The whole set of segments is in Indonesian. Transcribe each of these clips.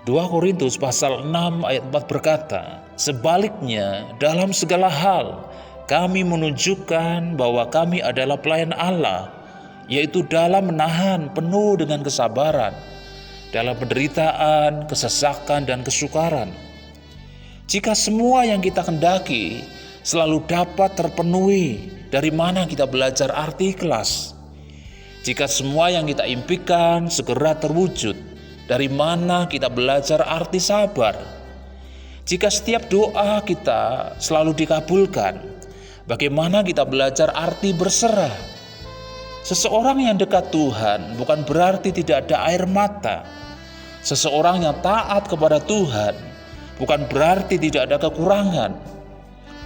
2 Korintus pasal 6 ayat 4 berkata, "Sebaliknya, dalam segala hal kami menunjukkan bahwa kami adalah pelayan Allah, yaitu dalam menahan penuh dengan kesabaran, dalam penderitaan, kesesakan, dan kesukaran. Jika semua yang kita kendaki selalu dapat terpenuhi, dari mana kita belajar arti ikhlas? Jika semua yang kita impikan segera terwujud, dari mana kita belajar arti sabar? Jika setiap doa kita selalu dikabulkan, bagaimana kita belajar arti berserah? Seseorang yang dekat Tuhan bukan berarti tidak ada air mata. Seseorang yang taat kepada Tuhan bukan berarti tidak ada kekurangan.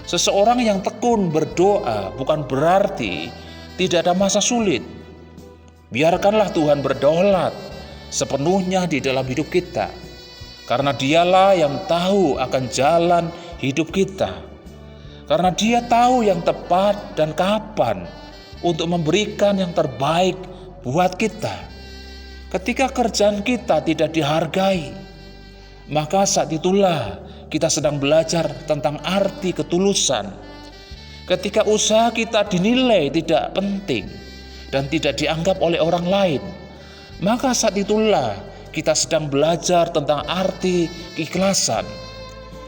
Seseorang yang tekun berdoa bukan berarti tidak ada masa sulit. Biarkanlah Tuhan berdaulat sepenuhnya di dalam hidup kita, karena Dialah yang tahu akan jalan hidup kita. Karena Dia tahu yang tepat dan kapan untuk memberikan yang terbaik buat kita. Ketika kerjaan kita tidak dihargai, maka saat itulah kita sedang belajar tentang arti ketulusan. Ketika usaha kita dinilai tidak penting dan tidak dianggap oleh orang lain, maka saat itulah kita sedang belajar tentang arti keikhlasan.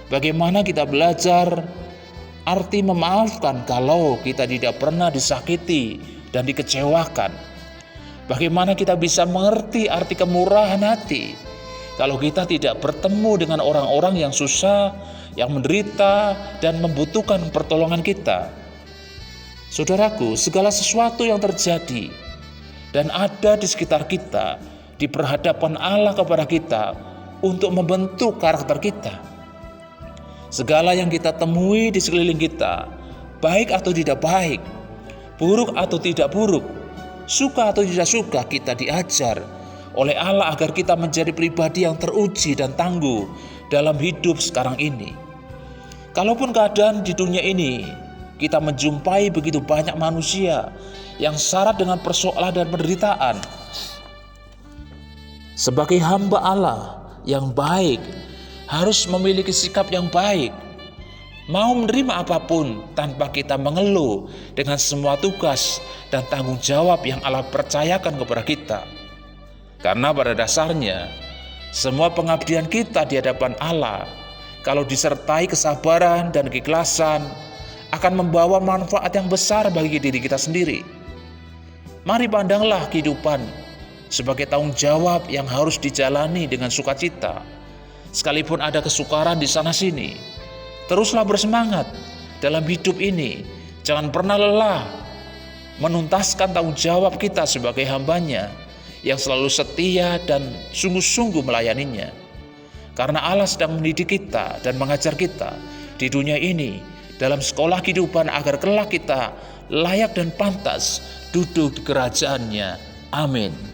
Bagaimana kita belajar arti memaafkan kalau kita tidak pernah disakiti dan dikecewakan. Bagaimana kita bisa mengerti arti kemurahan hati kalau kita tidak bertemu dengan orang-orang yang susah, yang menderita, dan membutuhkan pertolongan kita. Saudaraku, segala sesuatu yang terjadi dan ada di sekitar kita, diperhadapkan Allah kepada kita untuk membentuk karakter kita. Segala yang kita temui di sekeliling kita, baik atau tidak baik, buruk atau tidak buruk, suka atau tidak suka, kita diajar oleh Allah agar kita menjadi pribadi yang teruji dan tangguh dalam hidup sekarang ini. Kalaupun keadaan di dunia ini kita menjumpai begitu banyak manusia yang syarat dengan persoalan dan penderitaan, sebagai hamba Allah yang baik harus memiliki sikap yang baik, mau menerima apapun tanpa kita mengeluh dengan semua tugas dan tanggung jawab yang Allah percayakan kepada kita. Karena pada dasarnya semua pengabdian kita di hadapan Allah, kalau disertai kesabaran dan keikhlasan, akan membawa manfaat yang besar bagi diri kita sendiri. Mari pandanglah kehidupan sebagai tanggung jawab yang harus dijalani dengan sukacita. Sekalipun ada kesukaran di sana-sini, teruslah bersemangat dalam hidup ini. Jangan pernah lelah menuntaskan tanggung jawab kita sebagai hambanya yang selalu setia dan sungguh-sungguh melayaninya. Karena Allah sedang mendidik kita dan mengajar kita di dunia ini dalam sekolah kehidupan agar kelak kita layak dan pantas duduk di kerajaannya. Amin.